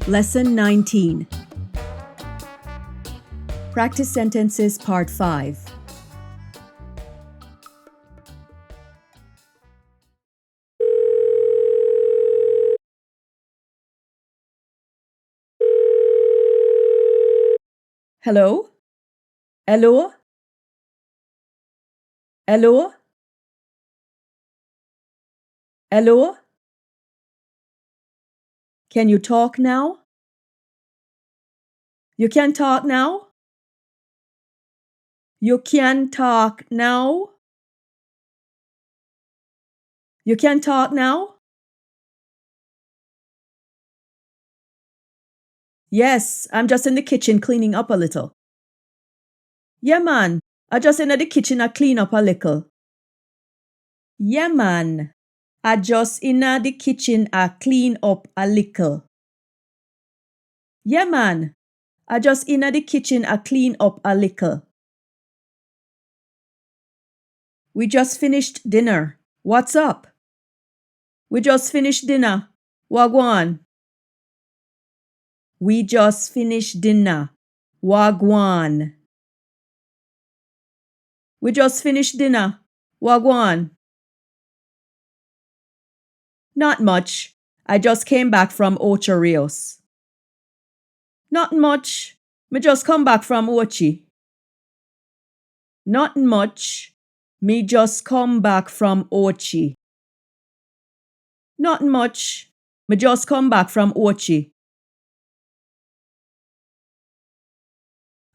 Lesson 19. Practice Sentences Part 5. Hello? Hello? Hello? Hello? Can you talk now? You can talk now? You can talk now? You can talk now? Yes, I'm just in the kitchen cleaning up a little. Yeah, man. I just in the kitchen I clean up a little. Yeah, man. I just in the kitchen I clean up a little. Yeah, man. I just in the kitchen I clean up a little. We just finished dinner. What's up? We just finished dinner. Wagwan. We just finished dinner. Wagwan. We just finished dinner. Wagwan. Not much. I just came back from Ocho Rios. Not much. Me just come back from Ochi. Not much. Me just come back from Ochi. Not much. Me just come back from Ochi.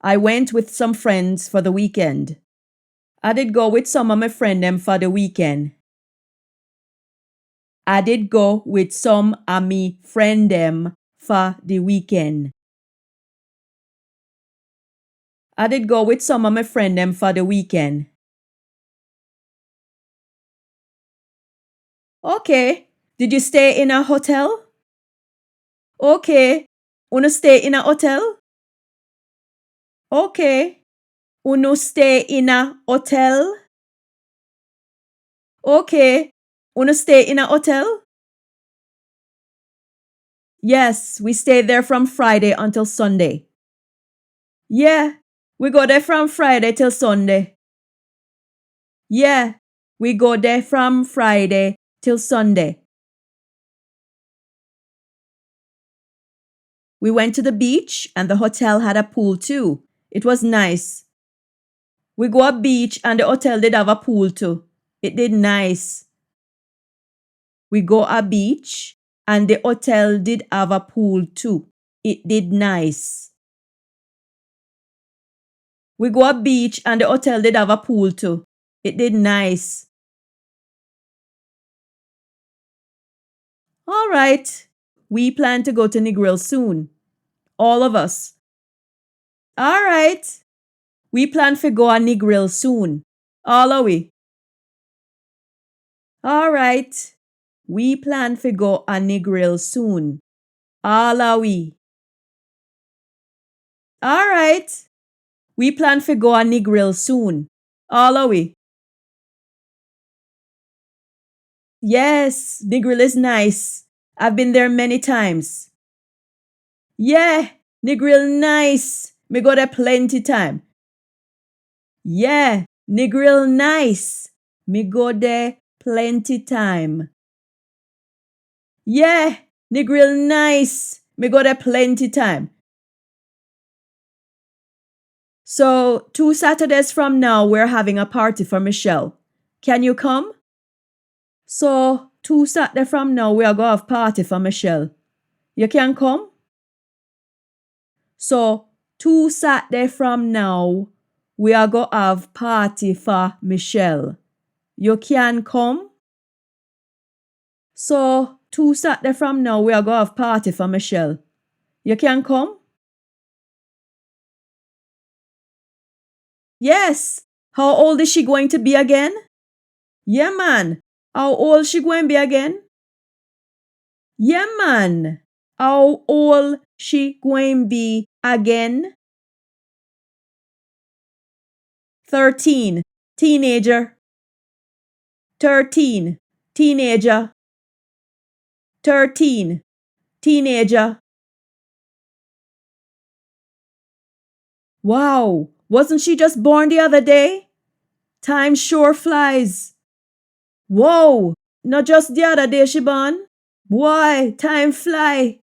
I went with some friends for the weekend. I did go with some of my friend them for the weekend. I did go with some of me friend them for the weekend. I did go with some of my friend them for the weekend. Okay. Did you stay in a hotel? Okay. Uno stay in a hotel? Okay. Uno stay in a hotel? Okay. Uno stay in a hotel? Yes, we stayed there from Friday until Sunday. Yeah, we go there from Friday till Sunday. Yeah, we go there from Friday till Sunday. We went to the beach and the hotel had a pool too. It was nice. We go a beach and the hotel did have a pool too. It did nice. We go a beach and the hotel did have a pool too. It did nice. We go a beach and the hotel did have a pool too. It did nice. All right. We plan to go to Negril soon. All of us. All right. We plan to go a Negril soon. All of we. All right. We plan to go a Negril soon. All of we. All right. We plan to go a Negril soon. All of we. Yes, Negril is nice. I've been there many times. Yeah, Negril nice. Me go there plenty time. Yeah, Negril nice. Me go there plenty time. Yeah, Negril nice. Me go there plenty time. So, 2 Saturdays from now, we're having a party for Michelle. Can you come? So, 2 Saturdays from now, we are going to have party for Michelle. You can come? So, 2 Saturdays from now, we are going to have party for Michelle. You can come? So, 2 Saturdays from now, we are going to have party for Michelle. You can come? Yes. How old is she going to be again? Yeah, man. How old she going to be again? Yeah, man. How old she going to be again? 13. Teenager. 13. Teenager. 13. Teenager. Wow, wasn't she just born the other day? Time sure flies. Whoa, not just the other day she born. Boy, time fly.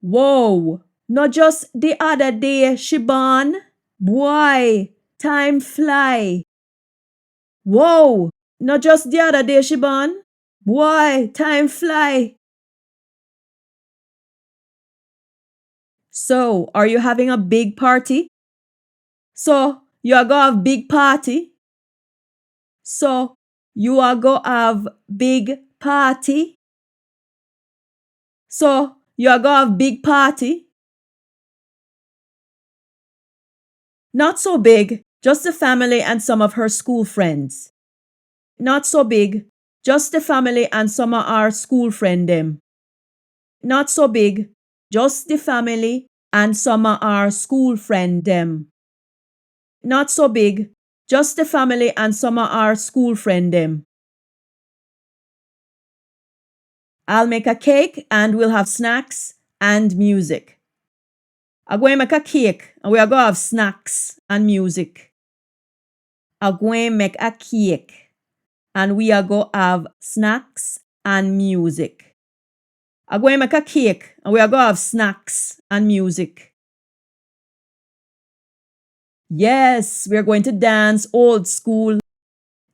Whoa, not just the other day she born. Boy, time fly. Whoa, not just the other day she born. Boy, time fly. So, are you having a big party? So, you are gonna have big party? So, you are gonna have big party? So, you are gonna have big party? Not so big, just the family and some of her school friends. Not so big, just the family and some of our school friend them. Not so big, just the family and some of our school friend them. Not so big, just the family and some of our school friend them. I'll make a cake and we'll have snacks and music. I'm going to make a cake and we are going to have snacks and music. I'm going to make a cake and we are going to have snacks and music. I'm going to make a cake and we are going to have snacks and music. Yes, we are going to dance old school.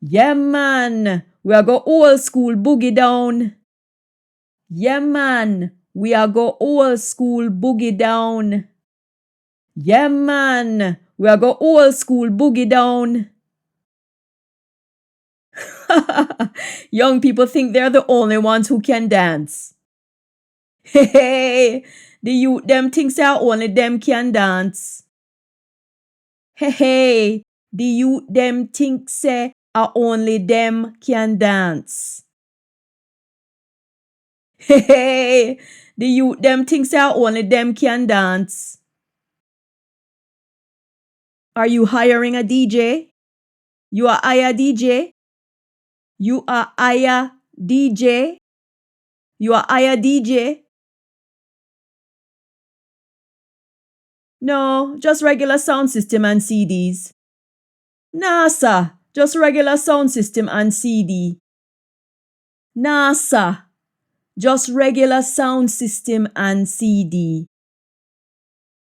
Yeah, man, we are going old school boogie down. Yeah, man, we are go old school boogie down. Yeah, man, we are go old school boogie down. Young people think they're the only ones who can dance. Hey, the youth them thinks that only them can dance. Hey, the youth them think say only them can dance. Hey, the youth them thinks that only them can dance. Are you hiring a DJ? You are hire DJ? You are hire DJ? You are hire DJ? No, just regular sound system and CDs. Nah, sir, just regular sound system and CD. Nah, sir, just regular sound system and CD.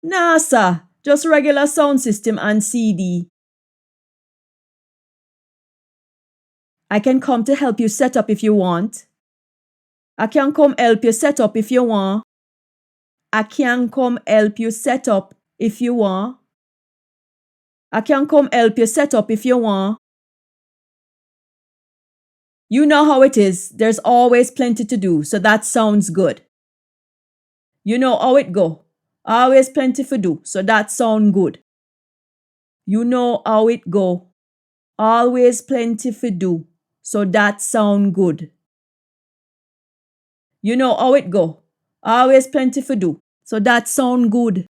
Nah, sir, just regular sound system and CD. I can come to help you set up if you want. I can come help you set up if you want. I can come help you set up if you want. I can come help you set up if you want. You know how it is. There's always plenty to do, so that sounds good. You know how it go. Always plenty to do, so that sound good. You know how it go. Always plenty to do, so that sound good. You know how it go. Always plenty to do, so that sound good.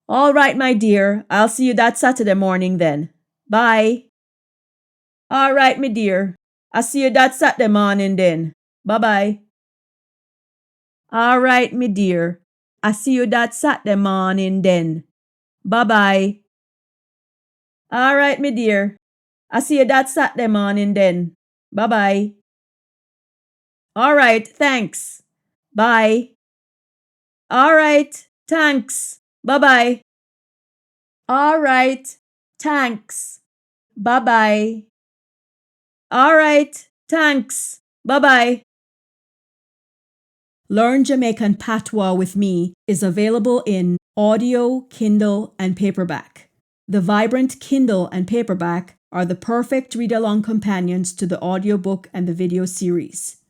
All right, my dear. I'll see you that Saturday morning then. Bye. All right, my dear. I'll see you that Saturday morning then. Bye-bye. All right, my dear. I'll see you that Saturday morning then. Bye-bye. All right, my dear. I'll see you that Saturday morning then. Bye-bye. All right, thanks. Bye. All right, thanks. Bye-bye. All right, thanks. Bye-bye. All right, thanks. Bye-bye. Learn Jamaican Patois with Me is available in audio, Kindle, and paperback. The vibrant Kindle and paperback are the perfect read-along companions to the audiobook and the video series.